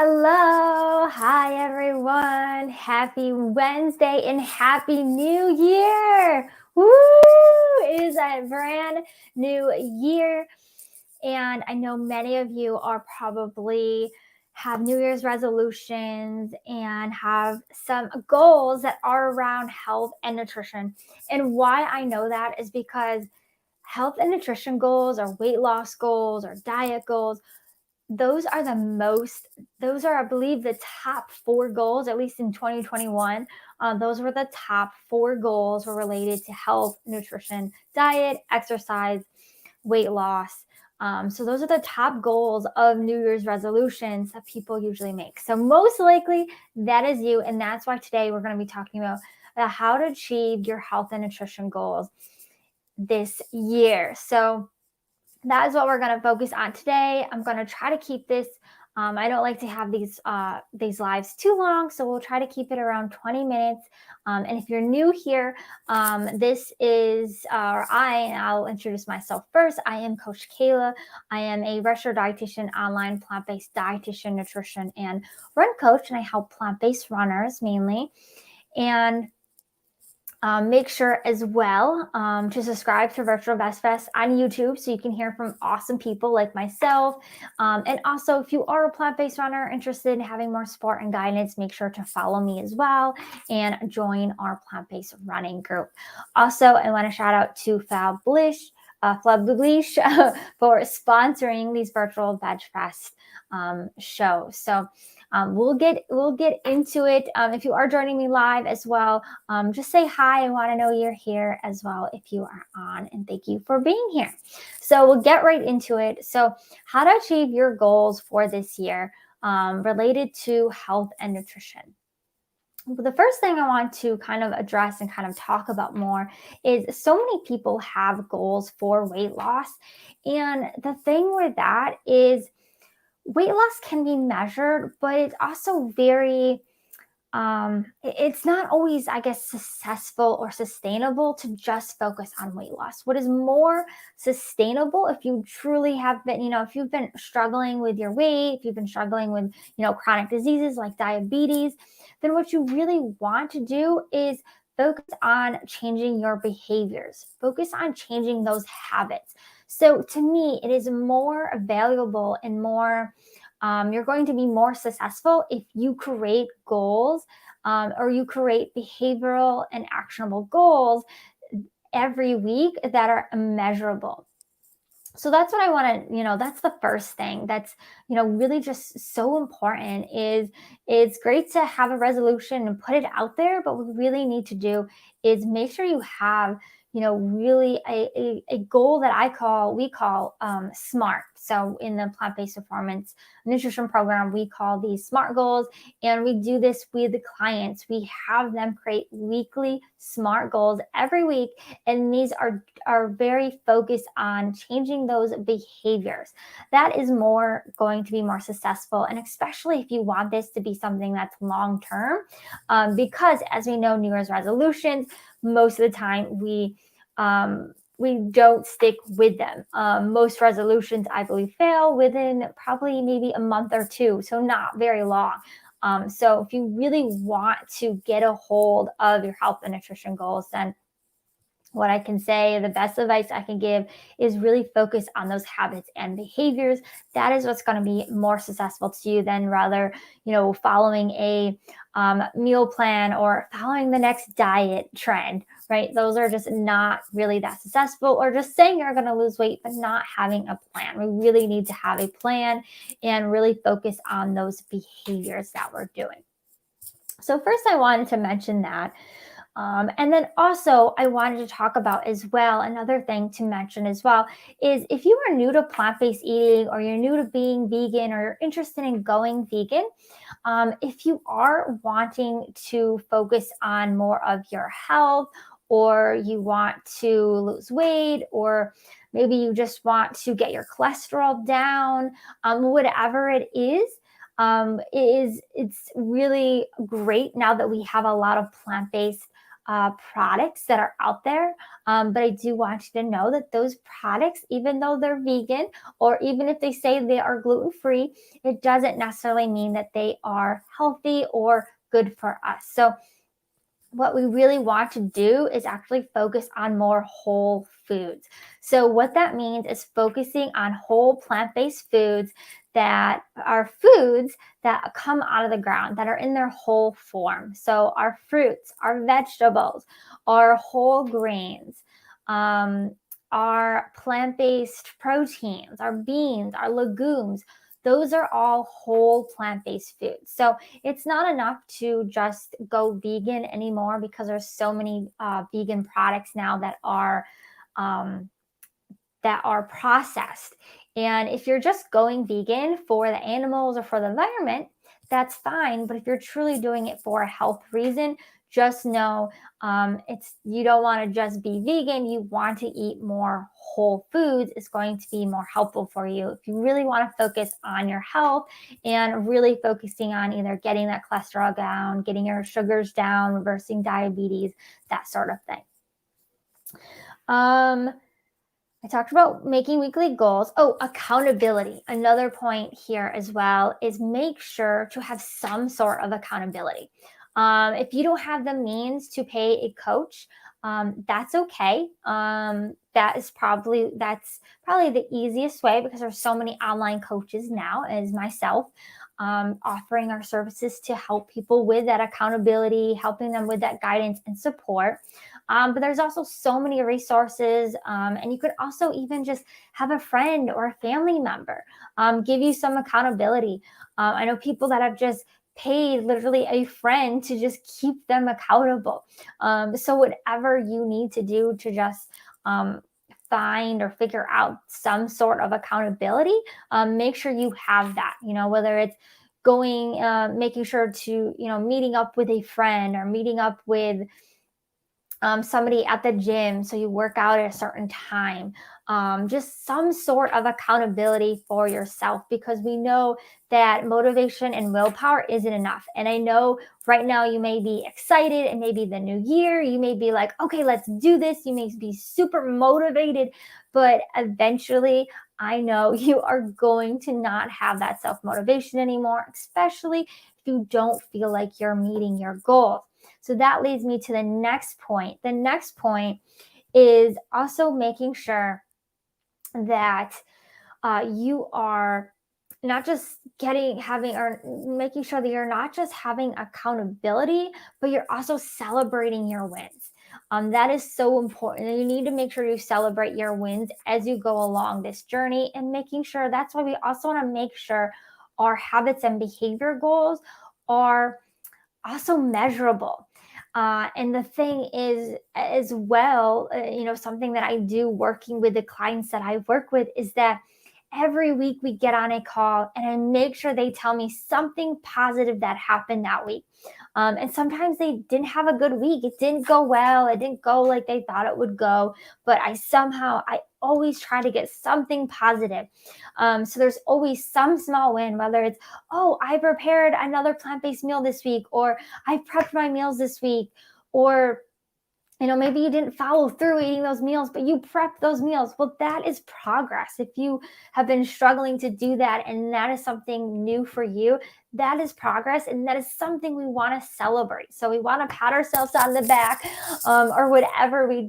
Hello. Hi, everyone. Happy Wednesday and Happy New Year. Woo! It is a brand new year. And I know many of you are probably have New Year's resolutions and have some goals that are around health and nutrition. And why I know that is because health and nutrition goals or weight loss goals or diet goals, those are those are, I believe, the top four goals, at least in 2021. Those were the top four goals were related to health, nutrition, diet, exercise, weight loss. So those are the top goals of New Year's resolutions that people usually make. So most likely that is you. And that's why today we're going to be talking about how to achieve your health and nutrition goals this year. So that is what we're going to focus on today. I'm going to try to keep this. I don't like to have these lives too long, so we'll try to keep it around 20 minutes. And if you're new here, this is I'll introduce myself first. I am Coach Kayla. I am a registered dietitian, online plant-based dietitian, nutrition, and run coach, and I help plant-based runners mainly. And make sure as well to subscribe to Virtual Best Fest on YouTube so you can hear from awesome people like myself. And also, if you are a plant-based runner interested in having more support and guidance, make sure to follow me as well and join our plant-based running group. Also, I want to shout out to Flab Blish for sponsoring these Virtual Veg Fest shows. So we'll get into it. If you are joining me live as well, just say hi. I want to know you're here as well if you are on, and thank you for being here. So we'll get right into it. So how to achieve your goals for this year related to health and nutrition. The first thing I want to kind of address and kind of talk about more is so many people have goals for weight loss. And the thing with that is weight loss can be measured, but it's also very it's not always, I guess, successful or sustainable to just focus on weight loss. What is more sustainable, if you truly have been, if you've been struggling with your weight, if you've been struggling with, chronic diseases like diabetes, then what you really want to do is focus on changing your behaviors, focus on changing those habits. So to me, it is more valuable and more you're going to be more successful if you create goals or you create behavioral and actionable goals every week that are measurable. So that's what I want to, that's the first thing that's, really just so important is it's great to have a resolution and put it out there, but what we really need to do is make sure you have, really a goal that we call SMART. So in the plant-based performance nutrition program, we call these SMART goals, and we do this with the clients. We have them create weekly SMART goals every week, and these are very focused on changing those behaviors. That is going to be more successful, and especially if you want this to be something that's long-term, because as we know, New Year's resolutions, most of the time we don't stick with them. Most resolutions, I believe, fail within probably maybe a month or two, so not very long. So if you really want to get a hold of your health and nutrition goals, then what I can say, the best advice I can give is really focus on those habits and behaviors. That is what's going to be more successful to you than rather, following a meal plan or following the next diet trend, right? Those are just not really that successful, or just saying you're going to lose weight, but not having a plan. We really need to have a plan and really focus on those behaviors that we're doing. So first I wanted to mention that. And then also I wanted to talk about as well, another thing to mention as well is if you are new to plant-based eating, or you're new to being vegan, or you're interested in going vegan, if you are wanting to focus on more of your health, or you want to lose weight, or maybe you just want to get your cholesterol down, whatever it is, it's really great now that we have a lot of plant-based products that are out there. But I do want you to know that those products, even though they're vegan, or even if they say they are gluten-free, it doesn't necessarily mean that they are healthy or good for us. So what we really want to do is actually focus on more whole foods. So what that means is focusing on whole plant-based foods that are foods that come out of the ground, that are in their whole form. So our fruits, our vegetables, our whole grains, our plant-based proteins, our beans, our legumes, those are all whole plant-based foods. So it's not enough to just go vegan anymore, because there's so many vegan products now that are processed. And if you're just going vegan for the animals or for the environment, that's fine. But if you're truly doing it for a health reason, just know you don't want to just be vegan. You want to eat more whole foods. It's going to be more helpful for you if you really want to focus on your health and really focusing on either getting that cholesterol down, getting your sugars down, reversing diabetes, that sort of thing. I talked about making weekly goals. Oh, accountability. Another point here as well is make sure to have some sort of accountability. If you don't have the means to pay a coach, that's okay. That's probably the easiest way, because there's so many online coaches now, as myself, offering our services to help people with that accountability, helping them with that guidance and support. But there's also so many resources, and you could also even just have a friend or a family member give you some accountability. I know people that have just paid literally a friend to just keep them accountable. So whatever you need to do to just find or figure out some sort of accountability, make sure you have that, whether it's making sure to, meeting up with a friend, or meeting up with somebody at the gym, so you work out at a certain time. Just some sort of accountability for yourself, because we know that motivation and willpower isn't enough. And I know right now you may be excited, and maybe the new year, you may be like, okay, let's do this. You may be super motivated, but eventually I know you are going to not have that self-motivation anymore, especially if you don't feel like you're meeting your goals. So that leads me to the next point. The next point is also making sure that you are not just making sure that you're not just having accountability, but you're also celebrating your wins. That is so important. And you need to make sure you celebrate your wins as you go along this journey, and making sure that's why we also want to make sure our habits and behavior goals are also measurable. And the thing is, as well, something that I do working with the clients that I work with is that every week we get on a call, and I make sure they tell me something positive that happened that week. And sometimes they didn't have a good week. It didn't go well. It didn't go like they thought it would go. But I always try to get something positive. So there's always some small win, whether it's, oh, I prepared another plant-based meal this week, or I prepped my meals this week, or maybe you didn't follow through eating those meals, but you prepped those meals. Well, that is progress. If you have been struggling to do that, and that is something new for you, that is progress, and that is something we want to celebrate. So we want to pat ourselves on the back, or whatever we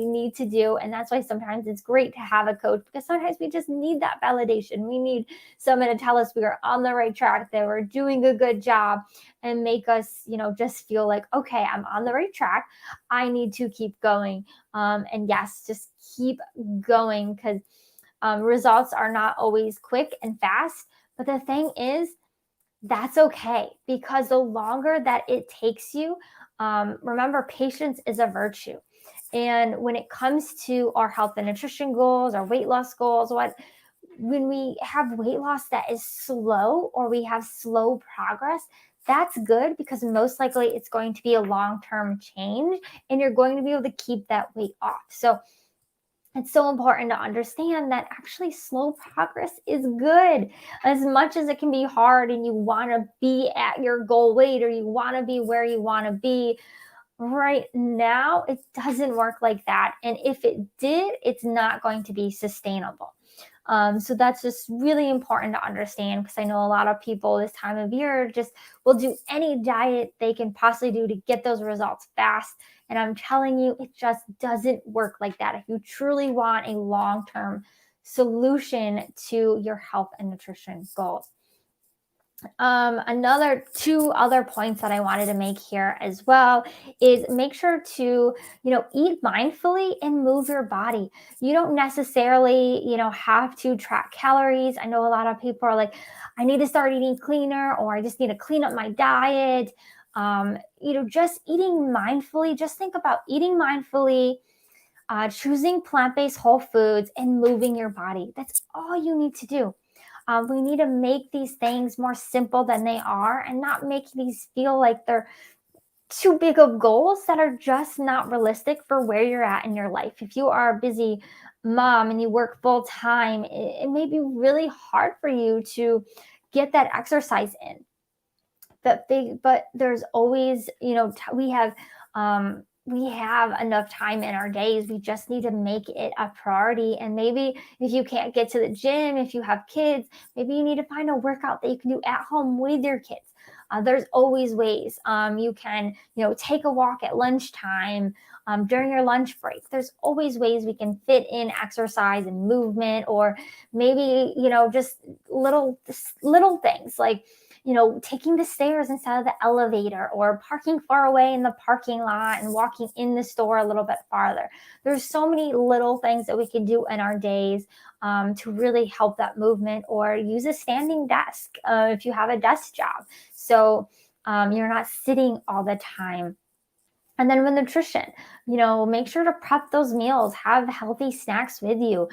need to do. And that's why sometimes it's great to have a coach, because sometimes we just need that validation. We need someone to tell us we are on the right track, that we're doing a good job, and make us, just feel like, okay, I'm on the right track. I need to keep going. And yes, just keep going, because results are not always quick and fast. But the thing is, that's okay, because the longer that it takes you, remember, patience is a virtue. And when it comes to our health and nutrition goals, our weight loss goals, when we have weight loss that is slow, or we have slow progress, that's good, because most likely it's going to be a long-term change, and you're going to be able to keep that weight off. So it's so important to understand that actually slow progress is good. As much as it can be hard, and you want to be at your goal weight, or you want to be where you want to be, Right now, it doesn't work like that. And if it did, it's not going to be sustainable. So that's just really important to understand, because I know a lot of people this time of year just will do any diet they can possibly do to get those results fast. And I'm telling you, it just doesn't work like that. If you truly want a long term solution to your health and nutrition goals. Another two other points that I wanted to make here as well is make sure to, eat mindfully and move your body. You don't necessarily, have to track calories. I know a lot of people are like, I need to start eating cleaner, or I just need to clean up my diet. Just eating mindfully, just think about eating mindfully, choosing plant-based whole foods, and moving your body. That's all you need to do. We need to make these things more simple than they are, and not make these feel like they're too big of goals that are just not realistic for where you're at in your life. If you are a busy mom and you work full time, it may be really hard for you to get that exercise in. But there's always, we have enough time in our days. We just need to make it a priority. And maybe if you can't get to the gym, if you have kids, maybe you need to find a workout that you can do at home with your kids. There's always ways. You can, take a walk at lunchtime, during your lunch break. There's always ways we can fit in exercise and movement, or maybe, just little things like, taking the stairs instead of the elevator, or parking far away in the parking lot and walking in the store a little bit farther. There's so many little things that we can do in our days, to really help that movement, or use a standing desk, if you have a desk job. So you're not sitting all the time. And then with nutrition, make sure to prep those meals, have healthy snacks with you.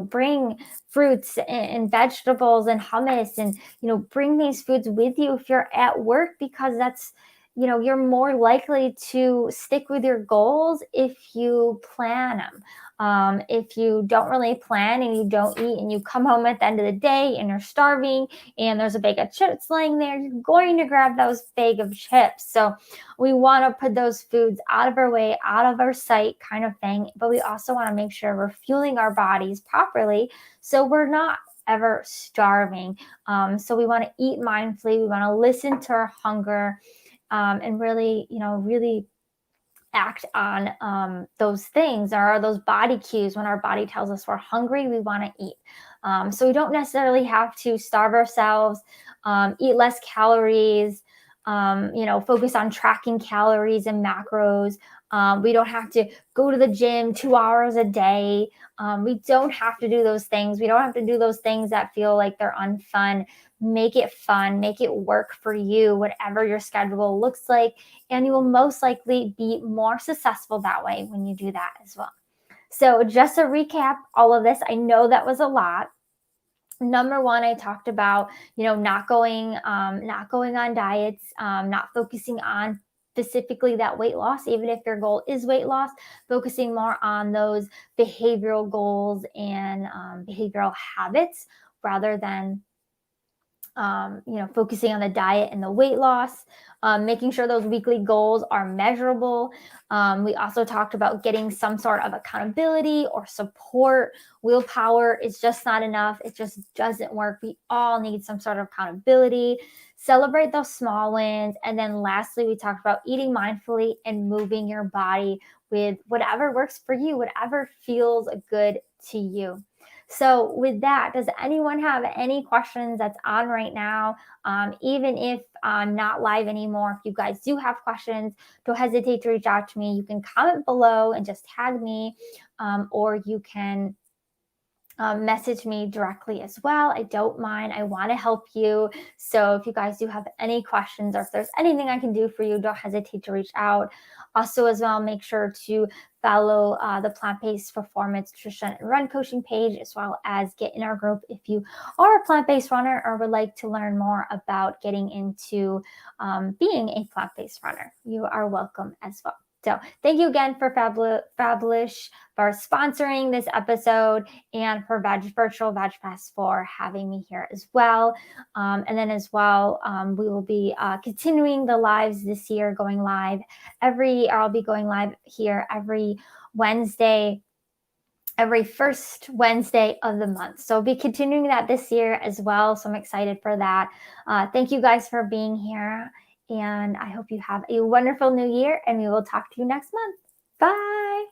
Bring fruits and vegetables and hummus, and, bring these foods with you if you're at work, because that's, you're more likely to stick with your goals if you plan them. If you don't really plan and you don't eat, and you come home at the end of the day and you're starving, and there's a bag of chips laying there, you're going to grab those bag of chips. So we want to put those foods out of our way, out of our sight, kind of thing. But we also want to make sure we're fueling our bodies properly, so we're not ever starving. So we want to eat mindfully. We want to listen to our hunger, and really, really act on those things, or those body cues. When our body tells us we're hungry, we want to eat. So we don't necessarily have to starve ourselves, eat less calories, focus on tracking calories and macros. We don't have to go to the gym 2 hours a day. We don't have to do those things. We don't have to do those things that feel like they're unfun. Make it fun, make it work for you, whatever your schedule looks like. And you will most likely be more successful that way when you do that as well. So just to recap all of this, I know that was a lot. Number one, I talked about, not going on diets, not focusing on specifically that weight loss, even if your goal is weight loss, focusing more on those behavioral goals and behavioral habits, rather than focusing on the diet and the weight loss, making sure those weekly goals are measurable. We also talked about getting some sort of accountability or support. Willpower is just not enough. It just doesn't work. We all need some sort of accountability. Celebrate those small wins. And then lastly, we talked about eating mindfully and moving your body with whatever works for you, whatever feels good to you. So with that, does anyone have any questions that's on right now? Even if I'm not live anymore, if you guys do have questions, don't hesitate to reach out to me. You can comment below and just tag me, or you can message me directly as well. I don't mind. I want to help you. So if you guys do have any questions, or if there's anything I can do for you, don't hesitate to reach out. Also, as well, make sure to follow the Plant-Based Performance Nutrition and Run Coaching page, as well as get in our group if you are a plant-based runner or would like to learn more about getting into being a plant-based runner. You are welcome as well. So thank you again for Fablish for sponsoring this episode, and for Virtual Veg Fest for having me here as well. And then as well, we will be continuing the lives this year, going live I'll be going live here every Wednesday, every first Wednesday of the month. So I'll be continuing that this year as well. So I'm excited for that. Thank you guys for being here. And I hope you have a wonderful new year, and we will talk to you next month. Bye.